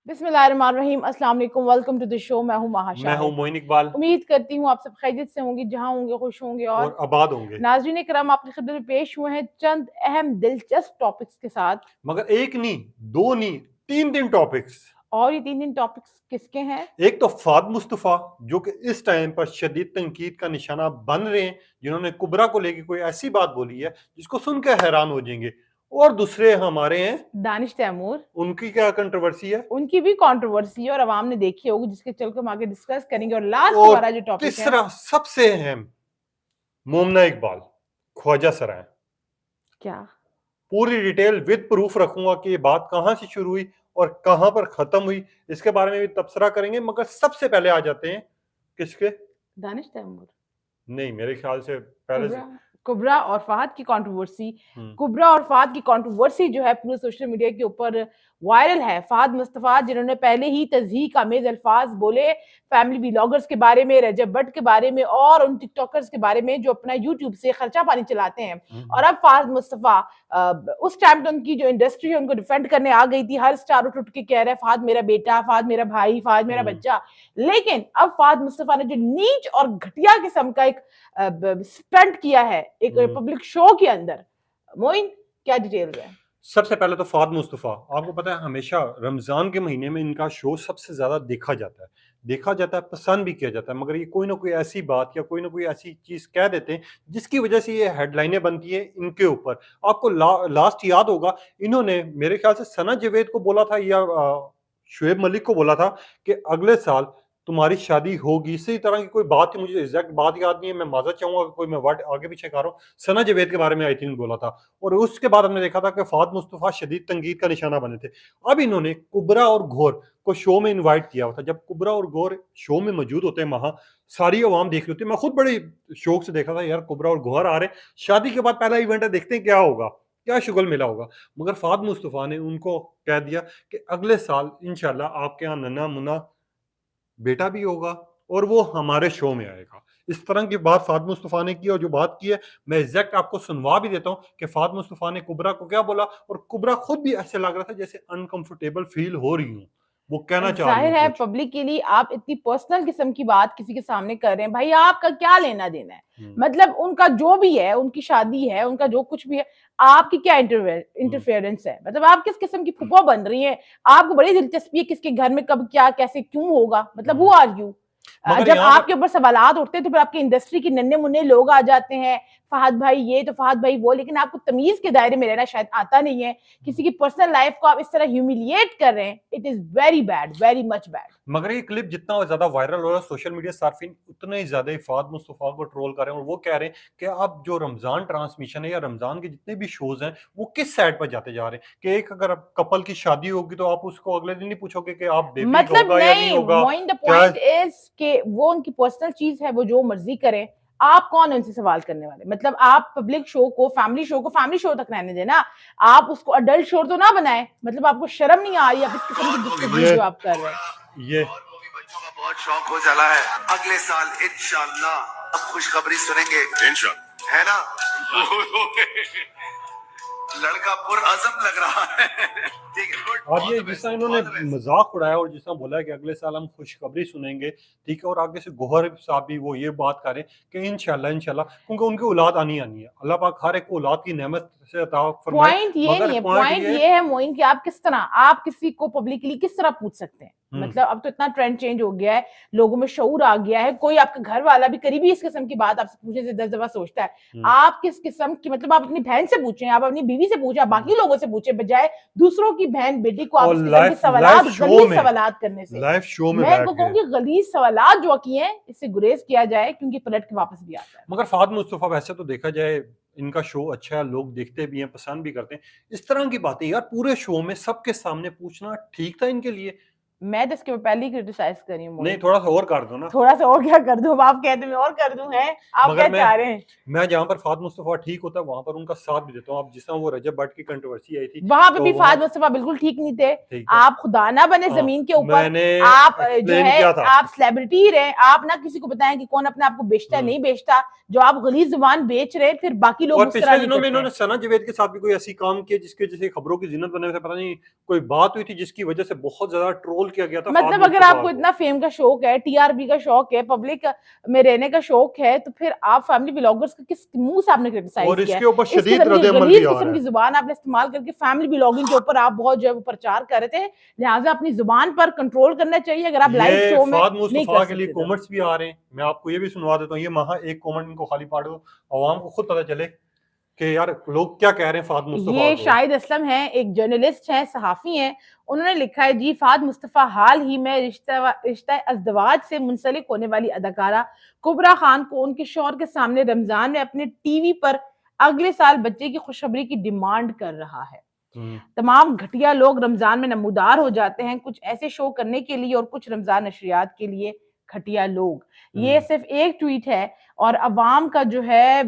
बिस्मिल्लाहिर्रहमानिर्रहीम। अस्सलाम वालेकुम। Welcome to the show. मैं हूँ माहा मैं हूं शाहिद। मोइन इकबाल उम्मीद करती हूँ आप सब खैरियत से होंगे, जहाँ होंगे खुश होंगे। और और आबाद होंगे। नाज़रीन इकराम, आपकी खिदमत में पेश हुए हैं चंद अहम दिलचस्प टॉपिक्स के साथ। मगर एक नहीं, दो नहीं, तीन टॉपिक्स। और ये तीन टॉपिक्स किसके हैं? एक तो फाद मुस्तफा, जो कि इस टाइम पर शदीद तनकीद का निशाना बन रहे हैं, जिन्होंने कुबरा को लेकर कोई ऐसी बात बोली है जिसको सुनकर हैरान हो जाएंगे। और दूसरे हमारे हैं, दानिश तैमूर। उनकी क्या कंट्रोवर्सी है। उनकी भी कंट्रोवर्सी है और आवाम ने देखी होगी, जिसके चलकर हम आगे डिस्कस करेंगे। और लास्ट और हमारा जो टॉपिक है, तीसरा सबसे अहम, मोमना इकबाल, ख्वाजा सराय। क्या पूरी डिटेल विद प्रूफ रखूंगा कि ये बात कहां से शुरू हुई और कहां पर खत्म हुई, इसके बारे में भी तबसरा करेंगे। मगर सबसे पहले आ जाते हैं किसके। दानिश तैमूर, नहीं, मेरे ख्याल से पहले से। कुबरा कुबरा और फहद की कंट्रोवर्सी। हम्म। कुबरा और फहद की कंट्रोवर्सी जो है पूरे सोशल मीडिया के ऊपर वायरल है। फहद मुस्तफा, जिन्होंने पहले ही तज़हीक आमेज अल्फाज बोले फैमिली व्लॉगर्स के बारे में, रजब भट्ट के बारे में और उन टिकटॉकर्स के बारे में जो अपना यूट्यूब से खर्चा पानी चलाते हैं। और अब फहद मुस्तफा, उस टाइम तो उनकी जो इंडस्ट्री है उनको डिफेंड करने आ गई थी। हर स्टार उठ उठ के कह रहा है फहद मेरा बेटा, फहद मेरा भाई, फहद मेरा बच्चा। लेकिन अब फहद मुस्तफा ने जो नीच और घटिया किस्म का एक स्टंट किया है एक पब्लिक शो के अंदर, मोइन क्या डिटेल्स है? सबसे पहले तो फाद मुस्तफा, आपको पता है हमेशा रमजान के महीने में इनका शो सबसे ज्यादा देखा जाता है, पसंद भी किया जाता है। मगर ये कोई ना कोई ऐसी बात या कोई ना कोई ऐसी चीज कह देते हैं जिसकी वजह से ये हेडलाइनें बनती है इनके ऊपर। आपको लास्ट याद होगा, इन्होंने मेरे ख्याल से सना जावेद को बोला था या शुएब मलिक को बोला था कि अगले साल तुम्हारी शादी होगी। इसी तरह की कोई बात थी, मुझे एग्जैक्ट बात याद नहीं है, मैं माजरत चाहूंगा कोई मैं वर्ड आगे पीछे कर रहा हूँ। सना जावेद के बारे में आई थिंक बोला था। और उसके बाद हमने देखा था कि फाद मुस्तफा शदीद तंकीद का निशाना बने थे। अब इन्होंने कुबरा और घोर को शो में इनवाइट किया हुआ था। जब कुबरा और घोर शो में मौजूद होते हैं, वहां सारी अवाम देख रही होती है। मैं खुद बड़े शौक से देखा था, यार कुबरा और घोर आ रहे, शादी के बाद पहला इवेंट है, देखते हैं क्या होगा, क्या शुगल मिला होगा। मगर फाद मुस्तफा ने उनको कह दिया कि अगले साल इंशाल्लाह आपके यहाँ नन्ना मुन्ना बेटा भी होगा और वो हमारे शो में आएगा। इस तरह की बात फाद मुस्तफा ने की। और जो बात की है, मैं एग्जैक्ट आपको सुनवा भी देता हूँ कि फाद मुस्तफा ने कुबरा को क्या बोला। और कुबरा खुद भी ऐसे लग रहा था जैसे अनकंफर्टेबल फील हो रही हूँ, वो कहना चाह रही जाहिर हूँ है कुछ। पब्लिक के लिए आप इतनी पर्सनल किस्म की बात किसी के सामने कर रहे हैं, भाई आपका क्या लेना देना है? मतलब उनका जो भी है, उनकी शादी है, उनका जो कुछ भी है, आपकी क्या इंटरफेरेंस है? मतलब आप किस किस्म की फुफा बन रही हैं? आपको बड़ी दिलचस्पी है किसके घर में कब क्या कैसे क्यों होगा? मतलब हु आर यू? मगर जब यहाँ आपके पर ऊपर सवालात उठते हैं तो फिर आपकी इंडस्ट्री के नन्हे मुन्ने लोग आ जाते हैं, फहद भाई ये तो फहद भाई वो, लेकिन आपको तमीज के दायरे में रहना शायद आता नहीं है। किसी की पर्सनल लाइफ को आप इस तरह ह्यूमिलिएट कर रहे हैं, it is very bad, very much bad. मगर ये क्लिप जितना ज्यादा वायरल हो रहा है सोशल मीडिया, सार्फिन उतने ही ज्यादा फाद मुस्तफा को ट्रोल कर रहे हैं। और वो कह रहे हैं कि अब जो रमजान ट्रांसमिशन है या रमजान के जितने भी शोज हैं, वो किस साइड पर जाते जा रहे हैं कि एक अगर कपल की शादी होगी तो आप उसको अगले दिन नहीं पूछोगे कि आप बेबी का मतलब होगा या नहीं नहीं, होगा मोइन द क्या। पॉइंट इज कि वो उनकी पर्सनल चीज है, वो जो मर्जी करें। आप कौन है उनसे सवाल करने वाले? मतलब आप पब्लिक शो को, फैमिली शो तक रहने देना। आप उसको अडल्ट शो तो ना बनाए। मतलब आपको शर्म नहीं आ रही आप इस किस्म की गुफ्तगू जो आप कर रहे हैं? ये बच्चों का बहुत शौक हो चला है। अगले साल इंशाल्लाह अब खुशखबरी सुनेंगे, इंशाल्लाह, है ना? लड़का पुरअज़म लग रहा है। ठीक है, गुड। और ये जिस तरह इन्होंने मजाक उड़ाया और जिस तरह बोला है कि अगले साल हम खुशखबरी सुनेंगे, ठीक है। और आगे से गोहर साहब भी वो ये बात करें कि इंशाल्लाह, क्योंकि उनकी औलाद आनी है। अल्लाह पाक हर एक को औलाद की नेमत से अता फरमाए। पॉइंट ये मगर नहीं है, पॉइंट पॉइंट ये ये है मोइन कि आप किस तरह, आप किसी को पब्लिकली किस तरह पूछ सकते हैं? मतलब अब तो इतना ट्रेंड चेंज हो गया है, लोगों में शऊर आ गया है। कोई आपका घर वाला भी करीबी इस किस्म की बात आपसे पूछने से 10 दफा सोचता है। आप किस किस्म की, मतलब आप अपनी बहन से पूछें, आप अपनी बीवी से पूछें, आप बाकी लोगों से पूछें, बजाय दूसरों की बहन बेटी को आप इस किस्म के सवालात, गलीज सवालात करने से। लाइव शो में मैं इनको कहूंगी गलीज सवालात जो किए हैं इससे गुरेज किया जाए, क्योंकि पलट के वापस भी आता है। मगर फाद मुस्तफा वैसे तो देखा जाए इनका शो अच्छा है, लोग देखते भी हैं, पसंद भी करते हैं। इस तरह की बातें यार पूरे शो में सबके सामने पूछना ठीक था इनके लिए? मैं तो इसके पहले ही क्रिटिसाइज कर रही हूँ। नहीं, थोड़ा सा और कर दो ना। थोड़ा सा और क्या कर दूं? आप कहते मैं और कर दूं है? आप क्या चाह रहे हैं? मैं जहाँ पर फाद मुस्तफा ठीक होता है वहां पर उनका साथ भी देता हूँ। आप जिस तरह वो रजब भट्ट की कंट्रोवर्सी आई थी, वहां पे तो भी फाद मुस्तफा बिल्कुल ठीक नहीं थे। ठीक है। आप खुदा ना बने हाँ, जमीन के ऊपर। मैंने आप जो एक्सप्लेन है किया था। आप सेलिब्रिटी रहे, आप ना किसी को बताएं कि कौन अपने आप को बेचता है नहीं बेचता। जो आप गलीज जुबान बेच रहे हैं, फिर बाकी लोग और उस तरह पिछले नहीं दिनों में करते इन्होंने हैं। सना जावेद के साथ भी कोई ऐसी काम किया जिसके जैसे खबरों की जिन्नत बने हुए थे, पता नहीं कोई बात हुई थी जिसकी वजह से बहुत ज्यादा ट्रोल किया गया था फाद मतलब अगर मुस्तफा आपको को। इतना फेम का शौक है, टीआरपी का शौक है, पब्लिक में रहने का शौक है, तो फिर आप फैमिली व्लॉगर्स का किस मुंह से आपने क्रिटिसाइज और किया? इसके ऊपर इस शदीद किस्म की रद्द-ए-अमल भी गलीज आ किस्म रहा की है। जुबान आपने इस्तेमाल करके फैमिली व्लॉगिंग के ऊपर आप बहुत जो है वो प्रचार कर रहे थे। लिहाजा अपनी जुबान पर कंट्रोल करना चाहिए। अगर आप लाइव ये शो में फाद नहीं मुस्तफा कर के लिए सकते तो। कमेंट्स भी आ रहे हैं, मैं आपको ये भी सुनवा देता हूँ। ये महा एक कमेंट इनको खाली पाड़ दो, आवाम को खुद पता चले कि यार लोग क्या कह रहे हैं फाद मुस्तफा ये को। शाहिद असलम है, एक जर्नलिस्ट हैं, सहाफी हैं। उन्होंने लिखा है जी, फाद मुस्तफा हाल ही में रिश्ता अज़दवाज से मुंसलिक होने वाली अदाकारा कुबरा खान को उनके शौहर के सामने रमजान में अपने टीवी पर अगले साल बच्चे की खुशखबरी की डिमांड कर रहा है। तमाम घटिया लोग रमजान में नमूदार हो जाते हैं, कुछ ऐसे शो करने के लिए और कुछ रमजान नशरियात के लिए घटिया लोग। ये सिर्फ एक ट्वीट है और अवाम का जो है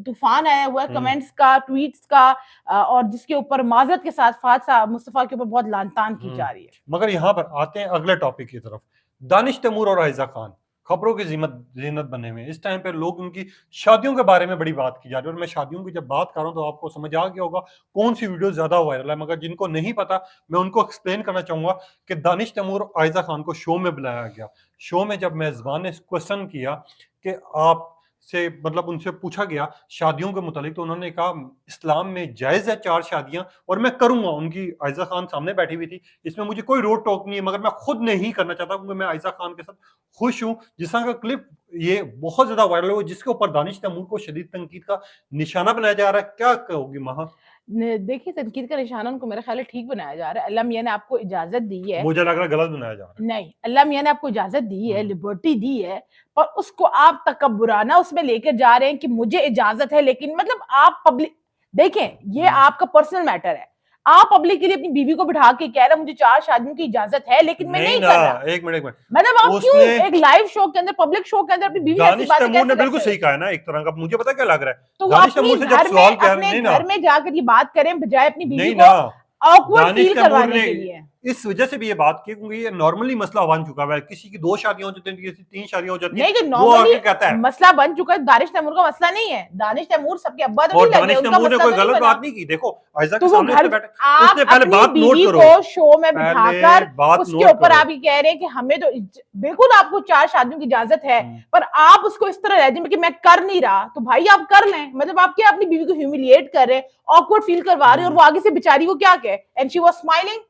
तूफान आया हुआ है कमेंट्स का, ट्वीट्स का, और जिसके ऊपर माजरत के साथ फाद मुस्तफा के ऊपर बहुत लानतान की जा रही है। मगर यहाँ पर आते हैं अगले टॉपिक की तरफ। दानिश तैमूर और आयजा खान खबरों की जीनत बने हुए। इस टाइम पे लोग उनकी शादियों के बारे में बड़ी बात की जा रही है, और मैं शादियों की जब बात कर रहा हूँ तो आपको समझ आ गया होगा कौन सी वीडियो ज्यादा वायरल है। मगर जिनको नहीं पता, मैं उनको एक्सप्लेन करना चाहूंगा कि दानिश तैमूर और आयजा खान को शो में बुलाया गया। शो में जब मेजबान ने क्वेश्चन किया कि आप से मतलब उनसे पूछा गया शादियों के मुतालिक, तो उन्होंने कहा इस्लाम में जायज़ है 4 शादियां और मैं करूंगा। उनकी आयजा खान सामने बैठी हुई थी, इसमें मुझे कोई रोक टोक नहीं है, मगर मैं खुद नहीं करना चाहता क्योंकि मैं आयजा खान के साथ खुश हूं। जिस तरह का क्लिप ये बहुत ज्यादा वायरल हुआ जिसके ऊपर दानिश तैमूर को शदीद तनकीद का निशाना बनाया जा रहा है, क्या कहोगी महा? देखिए, तनकीद का निशाना उनको मेरा ख्याल है ठीक बनाया जा रहा है। अल्लाह मियां ने आपको इजाजत दी है। मुझे लग रहा है गलत बनाया जा रहा है। नहीं, अल्लाह मियां ने आपको इजाजत दी है, लिबर्टी दी है, और उसको आप तकब्बुराना उसमें लेकर जा रहे हैं कि मुझे इजाजत है, लेकिन मतलब आप पब्लिक देखें, ये आपका पर्सनल मैटर है। आप पब्लिक के लिए अपनी बीवी को बिठा के कह रहे हैं मुझे 4 शादियों की इजाजत है, लेकिन मैं नहीं कर रहा। एक मिनट मतलब आप क्यों एक लाइव शो के अंदर, पब्लिक शो के अंदर अपनी बीवी ऐसी दानिश बातें तैमूर ने कैसे बिल्कुल करते सही कहा है ना, एक तरह का मुझे पता क्या लग रहा है, तो दानिश अपने तैमूर से जब घर सवाल में किया अपने नहीं ना, घर में जाकर ये बात करें बजाय अपनी बीवी नहीं को ना, ऑकवर्ड दानिश फील तैमूर करवाने ने के लिए। इस वजह से भी ये बात की क्योंकि ये नॉर्मली मसला बन चुका है। किसी की 2 शादियां हो जाती हैं, किसी 3 शादियां हो जाती हैं, नहीं कि वो आके नॉर्मली कहता है। मसला बन चुका है। दानिश तैमूर का मसला नहीं है, दानिश तैमूर सबके अब्बा तो और नहीं लगे, दानिश उनका तैमूर ने मसला कोई तो नहीं गलत बना। बात नहीं की। देखो आयजा तो के वो सामने घर उसने बैठे, आप उसने पहले अपनी बात नोट बीवी करो, को शो में पहले बिठाकर बात उसके नोट ऊपर करो। आप ये कह रहे हैं कि हमें तो बिल्कुल आपको 4 शादियों की इजाजत है, पर आप उसको इस तरह लहजे में कि मैं कर नहीं रहा, तो भाई आप कर लें। मतलब आप क्या अपनी बीवी को ह्यूमिलिएट कर रहे हैं, ऑकवर्ड फील करवा रहे हैं, और वो आगे से बेचारी को क्या कहे, एंड शी वाज स्माइलिंग।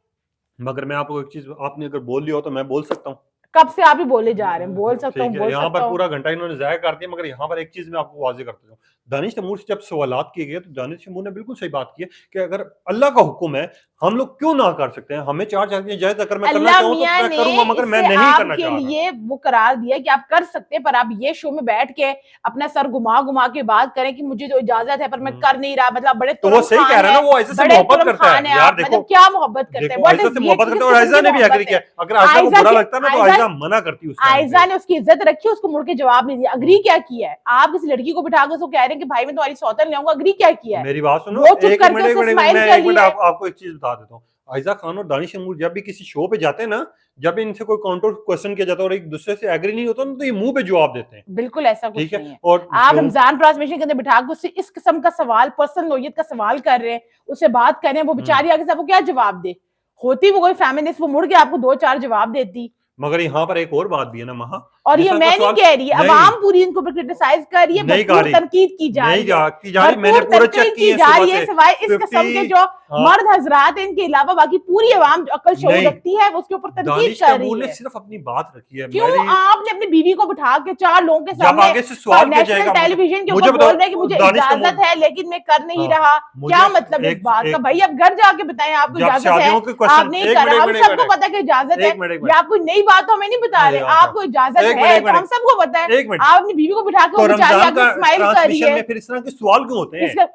मगर मैं आपको एक चीज, आपने अगर बोल लिया हो तो मैं बोल सकता हूँ। कब से आप ही बोले जा रहे हैं? बोल सकता हूँ, ठीक है, बोल यहाँ सकता पर हूँ। पूरा घंटा इन्होंने जाया कर दिया। मगर यहाँ पर एक चीज मैं आपको वाजे करता हूँ, दानिश तैमूर से जब सवालात किए गए तो दानिश तैमूर ने बिल्कुल सही बात की है कि अगर अल्लाह का हुक्म है हम लोग क्यों ना कर सकते हैं, हमें 4 शादियां जायज, अगर मैं करना चाहूँ तो मैं करूंगा, मगर मैं नहीं करना चाह रहा। लिए वो करार दिया कि आप कर सकते हैं, पर आप ये शो में बैठ के अपना सर घुमा घुमा के बात करें कि मुझे तो इजाजत है पर मैं कर नहीं रहा। मतलब बड़े तो वो सही कह रहा है ना, वो आयजा से मोहब्बत करता है यार। देखो मतलब क्या मोहब्बत करते हैं, आयजा से मोहब्बत करता है, और आयजा ने भी एग्री किया। अगर आयजा को बुरा लगता है ना तो आयजा मना करती है। आयजा ने उसकी इज्जत रखी, उसको मुड़ के जवाब नहीं दिया। अग्री क्या किया है? आप किसी लड़की को बिठा के उसको कह रहे हैं कि भाई मैं तुम्हारी सौतन ले आऊंगा, अग्री क्या किया है? मेरी बात सुनो, वो चुप एक करके मिनट उसे स्माइल कर रही है। आपको एक चीज बता देता हूँ। आयजा खान और दानिश तैमूर जब भी किसी शो पे जाते हैं ना, जब इनसे कोई काउंटर क्वेश्चन किया जाता है और एक दूसरे से एग्री नहीं होता तो ये मुंह पे जवाब देते हैं। बिल्कुल ऐसा कुछ ठीक नहीं है, है। और आप रमजान ट्रांसमिशन के अंदर बिठा के उससे इस किस्म का सवाल, पर्सनल नोयत का सवाल कर रहे हैं, उससे बात कर रहे हैं, वो बेचारी आगे से आपको क्या जवाब दे? होती वो कोई फेमिनिस्ट, वो मुड़ के आपको 2-4 जवाब देती। मगर यहाँ पर एक और बात भी है ना महा, और ये मैं नहीं कह रही, अवाम पूरी इनको क्रिटिसाइज कर रही है, भरपूर तनकीद की जा रही है, मैंने पूरा चेक की जा रही है, सिवाय इस किस्म के जो मर्द हजरात हैं इनके अलावा बाकी पूरी अवाम जो अकल शऊर रखती है वो उसके ऊपर तनकीद कर रही है। सिर्फ अपनी बात रखी है। क्यों आपने अपनी बीवी को बिठा के 4 लोगों के सामने नेशनल टेलीविजन के ऊपर बोल रहे हैं कि मुझे इजाजत है लेकिन मैं कर नहीं रहा? क्या मतलब इस बात का? भाई आप घर जाके बताएं आपको इजाजत है, आप नहीं कर रहे। हम सबको पता है कि इजाजत है, ये आप कोई नई बात हमें नहीं बता रहे, आपको इजाजत है तो हम सबको पता है। आप अपनी बीवी को बिठा के बेचारी आके स्माइल कर रही है, फिर इस तरह के सवाल क्यों होते हैं?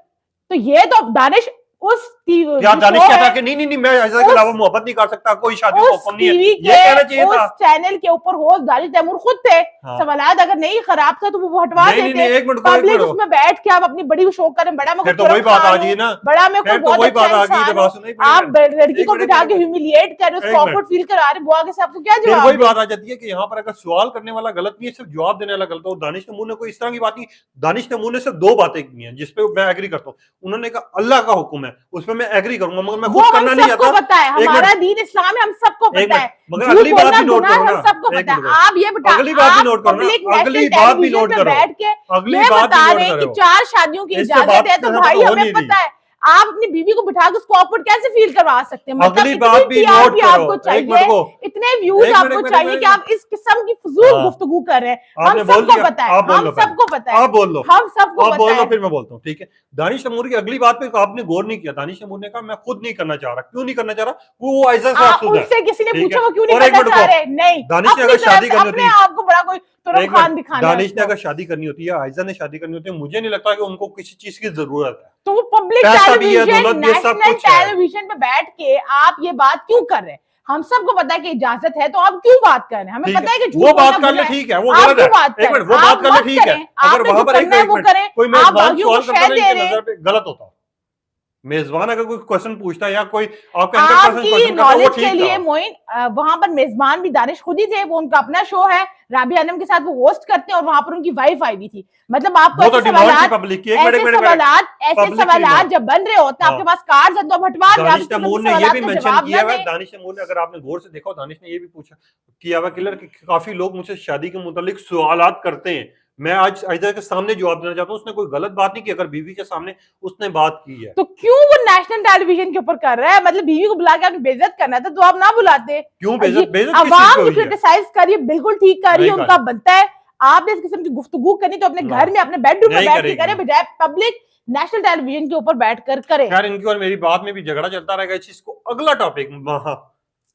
तो ये तो दानिश उस क्या दानिश कहता कि नहीं नहीं नहीं मैं आयजा के अलावा मोहब्बत नहीं कर सकता, कोई शादी का हुक्म नहीं है, ये कहना चाहिए था। उस चैनल के ऊपर होस्ट दानिश तैमूर खुद थे। हाँ। सवालात अगर नहीं खराब था तो वो हटवा देते। नहीं, एक मिनट पब्लिक उसमें बैठ के आप अपनी बड़ी शो करें, बड़ा मैं तो वही बात आ गई ना, बड़ा मैं कोई बहुत अच्छा इंसान, आप लड़की को बिठा के ह्यूमिलिएट कर रहे, उसको ऑकवर्ड फील करा रहे, वो आगे से आपको क्या जवाब? वही बात आ जाती है कि यहाँ पर अगर सवाल करने वाला गलत नहीं है, सिर्फ जवाब देने वाला गलत हो। दानिश तैमूर ने कोई इस तरह की बात नहीं, दानिश तैमूर ने सिर्फ 2 बातें की हैं जिसपे मैं एग्री करता हूँ। उन्होंने कहा अल्लाह का हुक्म है, उसमें मैं एग्री करूंगा, मगर मैं खुद करना नहीं चाहता। पता है हमारा दीन इस्लाम है, हम सबको पता है, मगर अगली बात भी नोट करो ना, सबको पता है। आप ये बता, अगली बात भी नोट करो ना, अगली बात भी नोट करो, बैठ के अगली बात बता रहे हैं कि 4 शादियों की इजाजत है, तो भाई हमें पता है। आप अपनी बीवी को बिठा के उसको ऑकवर्ड कैसे फील करवा सकते हैं? मतलब अगली बात भी नोट करो, आपको चाहिए, इतने व्यूज आपको चाहिए कि आप इस किस्म की फजूल गुफ्तगू कर रहे हैं। हम सबको पता है, हम सबको पता है, आप बोल लो, हम सबको पता है। फिर मैं बोलता हूँ, ठीक है। दानिश तैमूर की अगली बात पे आपने गौर नहीं किया। दानिश तैमूर ने कहा मैं खुद नहीं करना चाह रहा। क्यों नहीं करना चाह रहा? वो आयजा से अफसोस है। उससे किसी ने पूछा वो क्यों नहीं करना चाह रहे? नहीं, दानिश ने अगर शादी करनी होती है, आपको बड़ा कोई तुरंत खान दिखाना है। दानिश ने अगर शादी करनी होती है, आयजा ने शादी करनी होती है, मुझे नहीं लगता कि उनको किसी चीज की जरूरत है। तो वो पब्लिक टेलीविजन, नेशनल टेलीविजन पे बैठ के आप ये बात क्यों कर रहे हैं? हम सबको पता है कि इजाजत है, तो आप क्यों बात कर रहे हैं? हमें पता है कि वो बात कर ले, ठीक है, वो गलत है। एक मिनट, वो बात कर ले, ठीक है। अगर वहां पर कोई मेजबान सवाल करता है, इनकी नजर पे गलत होता, मेजबान अगर कोई क्वेश्चन पूछता है या कोई आपकी नॉलेज के लिए मोइन, वहां पर मेजबान भी दानिश खुद ही थे। वो उनका अपना शो है, राबिया आलम के साथ वो होस्ट करते हैं, और वहां पर उनकी वाइफ आई भी थी। मतलब आपको ऐसे सवालात जब बन रहे होते हैं, आपके पास कार्ड्स हैं, तो आप हटवा दें। दानिश तैमूर ने ये भी मेंशन किया है, दानिश तैमूर ने, अगर आपने गौर से देखा, दानिश ने ये भी पूछा किया हुआ क्लियर कि काफी लोग मुझसे शादी के मुतालिक सवालात करते हैं। मैं आज आयजा के सामने जवाब देना चाहता हूँ, उसने कोई गलत बात नहीं की। अगर बीवी के सामने उसने बात की है, तो क्यों वो नेशनल टेलीविजन के ऊपर कर रहा है? मतलब बीवी को बुला के आपने बेइज्जत करना था, तो आप ना बुलाते। क्यों बेइज्जत? आवाम क्रिटिसाइज करिए, बिल्कुल ठीक कर रही है, उनका बनता है। आपने इस किस्म की गुफ्तगू करनी तो अपने घर में, अपने बेडरूम में बैठ के करें, बजाय पब्लिक नेशनल टेलीविजन के ऊपर बैठकर करें। खैर, इनकी और मेरी बात में भी झगड़ा चलता रहेगा इस चीज को। अगला टॉपिक,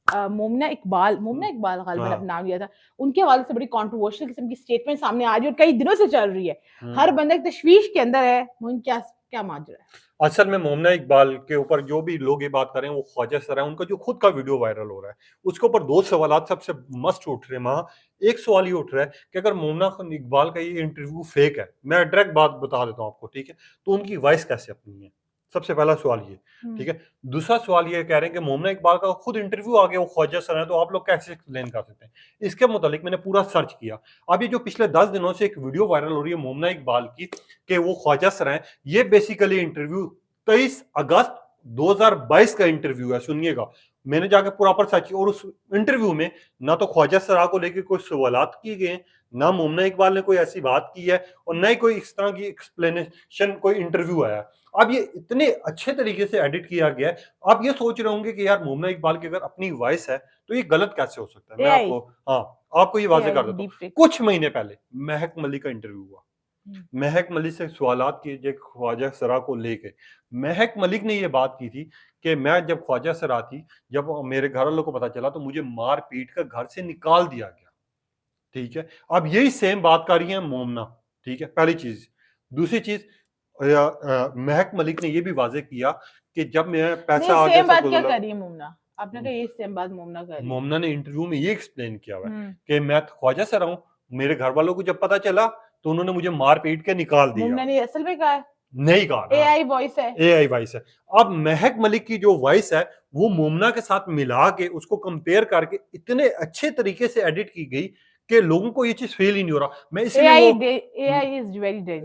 मोमना इकबाल गालिबन अपना नाम लिया था, उनके हवाले से बड़ी कंट्रोवर्शियल किस्म की स्टेटमेंट सामने आ रही है और कई दिनों से चल रही है। हर बंदा तशवीश के अंदर है। मोइन, क्या माजरा है? असल में मोमना इकबाल के ऊपर जो भी लोग ये बात कर रहे हैं वो ख्वाजा सर है। उनका जो खुद का वीडियो वायरल हो रहा है, उसके ऊपर 2 सवाल सबसे मस्ट उठ रहे हैं। वहां एक सवाल ये उठ रहा है कि अगर मोमना इकबाल का ये इंटरव्यू फेक है, मैं डायरेक्ट बात बता देता हूँ आपको, ठीक है, तो उनकी वॉइस कैसे अपनी है? सबसे पहला सवाल ये, ठीक है। दूसरा सवाल ये कह रहे हैं कि मोमना इकबाल का खुद इंटरव्यू आ गया, वो ख्वाजा सर है, तो आप लोग कैसे एक्सप्लेन कर सकते हैं? इसके मुतालिक मैंने पूरा सर्च किया। अब ये जो पिछले 10 दिनों से एक वीडियो वायरल हो रही है मोमना इकबाल की कि वो ख्वाजा सर हैं, ये बेसिकली इंटरव्यू 23 अगस्त 2022 का इंटरव्यू है। सुनिएगा, मैंने जाकर प्रॉपर सर्च किया, और उस इंटरव्यू में ना तो ख्वाजा सरा को लेकर कोई सवालात किए गए, ना मोमना इकबाल ने कोई ऐसी बात की है, और ना ही कोई इस तरह की एक्सप्लेनेशन कोई इंटरव्यू आया। अब ये इतने अच्छे तरीके से एडिट किया गया है, आप ये सोच रहे होंगे कि यार मोमना इकबाल की अगर अपनी वॉइस है तो ये गलत कैसे हो सकता है? मैं आपको ये वाज़ेह कर देता हूँ। कुछ महीने पहले महक मलिक का इंटरव्यू हुआ, महक मलिक से सवालात किए ख्वाजा सरा को लेके। महक मलिक ने ये बात की थी कि मैं जब ख्वाजा सरा थी, जब मेरे घर वालों को पता चला तो मुझे मार पीट कर घर से निकाल दिया गया, ठीक है। अब यही सेम बात कर रही है मोमना, ठीक है, पहली चीज। दूसरी चीज, महक मलिक ने ये भी वाजे किया कि जब मैं पैसा आ गया, बात क्या कर रही है मोमना? आपने कहा ये सेम बात मोमना कर रही है। मोमना ने इंटरव्यू में ये एक्सप्लेन किया हुआ है कि मैं ख्वाजा सरा हूं, मेरे घर वालों को जब पता चला तो उन्होंने मुझे मार पीट के निकाल दिया। मोमना ने असल में कहा है? नहीं कहा, एआई वॉइस है, एआई वॉइस है। अब महक मलिक की जो वॉइस है वो मोमना के साथ मिला के उसको कंपेयर करके इतने अच्छे तरीके से एडिट की गई कि लोगों को ये चीज फील ही नहीं हो रहा। मैं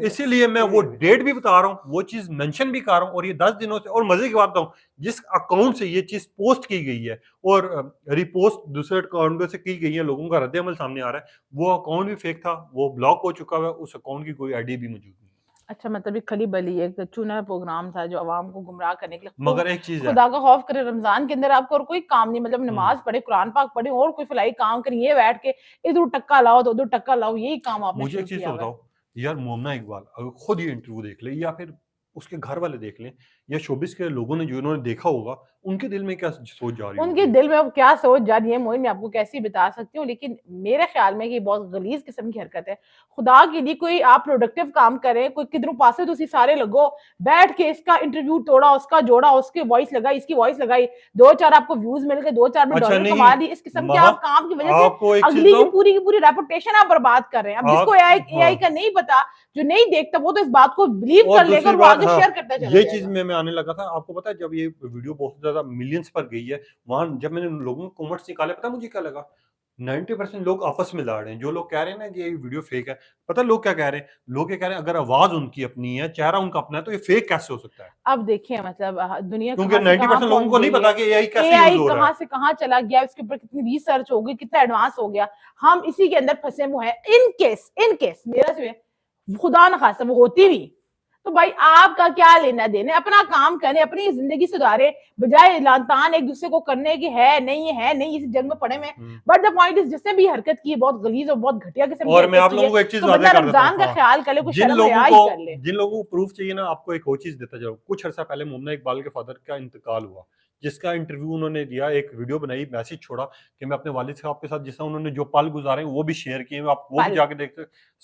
इसीलिए मैं वो डेट भी बता रहा हूँ, वो चीज मेंशन भी कर रहा हूँ। और ये 10 दिनों से, और मजे की बात बताऊं, जिस अकाउंट से ये चीज पोस्ट की गई है और रिपोस्ट दूसरे अकाउंट से की गई है, लोगों का रद्द अमल सामने आ रहा है, वो अकाउंट भी फेक था, वो ब्लॉक हो चुका है, उस अकाउंट की कोई आईडी भी मौजूद नहीं। अच्छा, मतलब खली बली एक चुना प्रोग्राम था जो आवाम को गुमराह करने के लिए। मगर एक चीज है, खुदा का खौफ करे, रमजान के अंदर आपको और कोई काम नहीं, मतलब नमाज पढ़े, कुरान पाक पढ़े और कोई फलाई काम करें, ये बैठ के इधर टक्का लाओ तो उधर टक्का लाओ, यही काम आपने। मुझे एक चीज बताओ यार, मोमना इकबाल अगर खुद ये इंटरव्यू देख ले या फिर उसके घर वाले देख लें या शोबिस के लोगों ने जो इन्होंने देखा होगा, उनके दिल में क्या सोच जा रही उनके होगी। दिल में अब क्या सोच जा रही है मोइन, मैं आपको कैसे बता सकती हूँ, लेकिन मेरे ख्याल में कि बहुत गलीज किस्म की हरकत है। खुदा के लिए कोई आप प्रोडक्टिव काम करें, कोई किधरों पासे तुसी सारे लगो, बैठ के इसका इंटरव्यू तोड़ा, उसका जोड़ा, उसके वॉइस लगाई, इसकी वॉइस लगाई, 2-4 आपको व्यूज मिल गए, 2-4 में अच्छा डॉलर नहीं, कमा ली। इस किस्म के वहाँ आप काम की वजह से आपको एक चीज़ अगली बताऊँ, की पूरी रेपुटेशन आप बर्बाद कर रहे हैं। अब जिसको आप एआई हाँ। का नहीं पता, जो नहीं देखता, वो तो इस बात को बिलीव और कर लेगा दूसरी और वो बात, आगे हाँ, शेयर करता चला ये जाएगा। चीज़ में आने लगा था। आपको पता है जब ये वीडियो बहुत ज़्यादा मिलियंस पर गई है, वहाँ जब मैंने लोगों के कमेंट्स निकाले, पता है मुझे क्या लगा? 90% लोग आपस में लड़ रहे हैं। जो लोग कह रहे हैं ना कि ये वीडियो फेक है, पता है लोग क्या कह रहे हैं? लोग ये कह रहे हैं अगर आवाज़ उनकी अपनी है, चेहरा उनका अपना है, तो ये फेक कैसे हो सकता है? अब देखिए मतलब दुनिया क्योंकि कहाँ से कहाँ 90% लोगों पहुंच को नहीं गई पता है, कि एआई कैसे एआई यूज़ हो रहा कहाँ है। से कहाँ चला गया, इसके ऊपर कितनी रिसर्च हो गई, कितना एडवांस हो गया, हम इसी के अंदर फंसे हुए हैं। इन केस मेरा से खुदा न खासा वो होती भी, तो भाई आपका क्या लेना देना, अपना काम करें, अपनी जिंदगी सुधारे, बजाय लानतान एक दूसरे को करने की है नहीं इस जंग में पड़े में। बट द पॉइंट इज, जिसने भी हरकत की है बहुत गलीज और बहुत घटिया किस्म की और मैं हरकत आप की लोगों है, को एक चीज़ तो वाज़ेह बंदा कर देता हूँ, रमजान का हाँ, ख्याल करे, कुछ शर्म हया ही कर ले। जिन लोगों को प्रूफ चाहिए ना, आपको एक और चीज़ देता जाऊँ। कुछ अर्सा पहले मुन्ना इकबाल के फादर का इंतकाल हुआ, जिसका इंटरव्यू उन्होंने दिया, एक वीडियो बनाई, मैसेज छोड़ा कि मैं अपने वालिद साहब के साथ जिस तरह उन्होंने जो पल गुजारे हैं वो भी शेयर किए हैं, आप वो भी पल जाके देख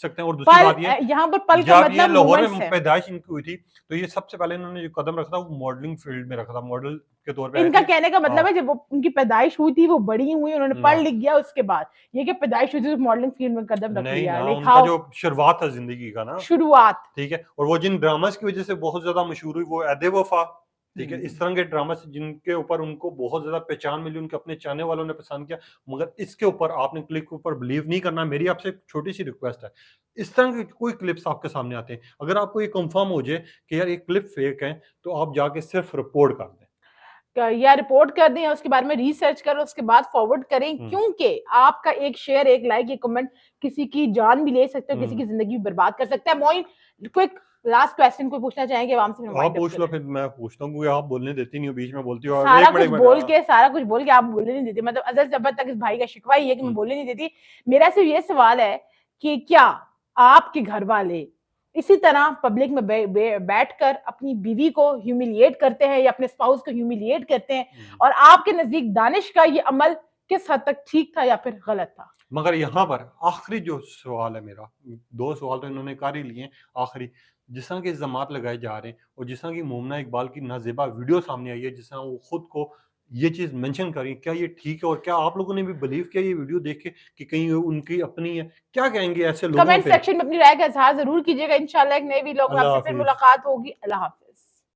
सकते हैं। और दूसरी पल बात ये, यहाँ पर पल का जब ये मतलब लाहौर मोमेंट्स में है। पैदाइश इनकी हुई थी, तो ये सबसे पहले इन्होंने जो कदम रखा था वो मॉडलिंग फील्ड में रखा था, मॉडल के तौर पे आए इनका थे। कहने का मतलब हाँ, है जब वो उनकी पैदाइश हुई थी, वो बड़ी हुई, उन्होंने पढ़ ना लिख गया उसके बाद, ये कि पैदाइश हुई थी तो मॉडलिंग फील्ड में कदम रख नहीं लिया, ना, लाइक उनका हाउ, जो शुरुआत था जिंदगी का ना, शुरुआत। ठीक है। और वो जिन ड्रामास की वजह से बहुत ज्यादा मशहूर हुई, वो ऐदे वफा, ठीक है, इस तरह के ड्रामा से जिनके ऊपर उनको बहुत ज्यादा पहचान मिली, उनके अपने चाहने वालों ने पसंद किया। मगर इसके ऊपर आपने क्लिप के ऊपर बिलीव नहीं करना। मेरी आपसे एक छोटी सी रिक्वेस्ट है, इस तरह के कोई क्लिप्स आपके सामने आते हैं, अगर आपको ये कंफर्म हो जाए कि यार ये क्लिप फेक है, तो आप जाके सिर्फ रिपोर्ट कर दें। या रिपोर्ट कर दें या उसके बारे में रिसर्च करें, उसके बाद फॉरवर्ड करें, हम्म, क्योंकि आपका एक शेयर, एक लाइक, एक कमेंट किसी की जान भी ले सकते हो, किसी हम्म। की जिंदगी भी बर्बाद कर सकता है। मोइन, क्विक लास्ट क्वेश्चन कोई पूछना चाहेंगे आवाम से, आप वाइंड अप पूछ लो, करें। फिर मैं पूछता हूँ, क्योंकि आप बोलने देती नहीं हो, बीच में बोलती हो। और सारा एक मिनट, कुछ एक मिनट, बोल के सारा कुछ बोल के आप बोलने नहीं देती, मतलब अजल से अब तक इस भाई का शिकवा ही है कि मैं हम्म, बोलने नहीं देती। मेरा सिर्फ ये सवाल है कि क्या आपके घर वाले इसी तरह पब्लिक में बैठकर अपनी बीवी को ह्यूमिलिएट करते हैं या अपने स्पाउस को ह्यूमिलिएट करते हैं, और आपके नजदीक दानिश का ये अमल किस हद तक ठीक था या फिर गलत था? मगर यहाँ पर आखिरी जो सवाल है मेरा, 2 सवाल तो इन्होंने कर ही लिए हैं, आखिरी, जिस तरह के इल्ज़ामात लगाए जा रहे हैं और जिस तरह की मोमना इकबाल की नाज़ेबा वीडियो सामने आई है, जिस तरह वो खुद को ये चीज़ मेंशन कर रही है, क्या ये ठीक है? और क्या आप लोगों ने भी बिलीव किया ये वीडियो देख के कि कहीं ये उनकी अपनी है? क्या कहेंगे ऐसे लोगों कमेंट पे? सेक्शन में अपनी राय का इजहार जरूर कीजिएगा। इंशाल्लाह एक नए वीडियो में अल्लाह आपसे फिर हाफ़िज़। मुलाकात होगी। अल्लाह हाफिज।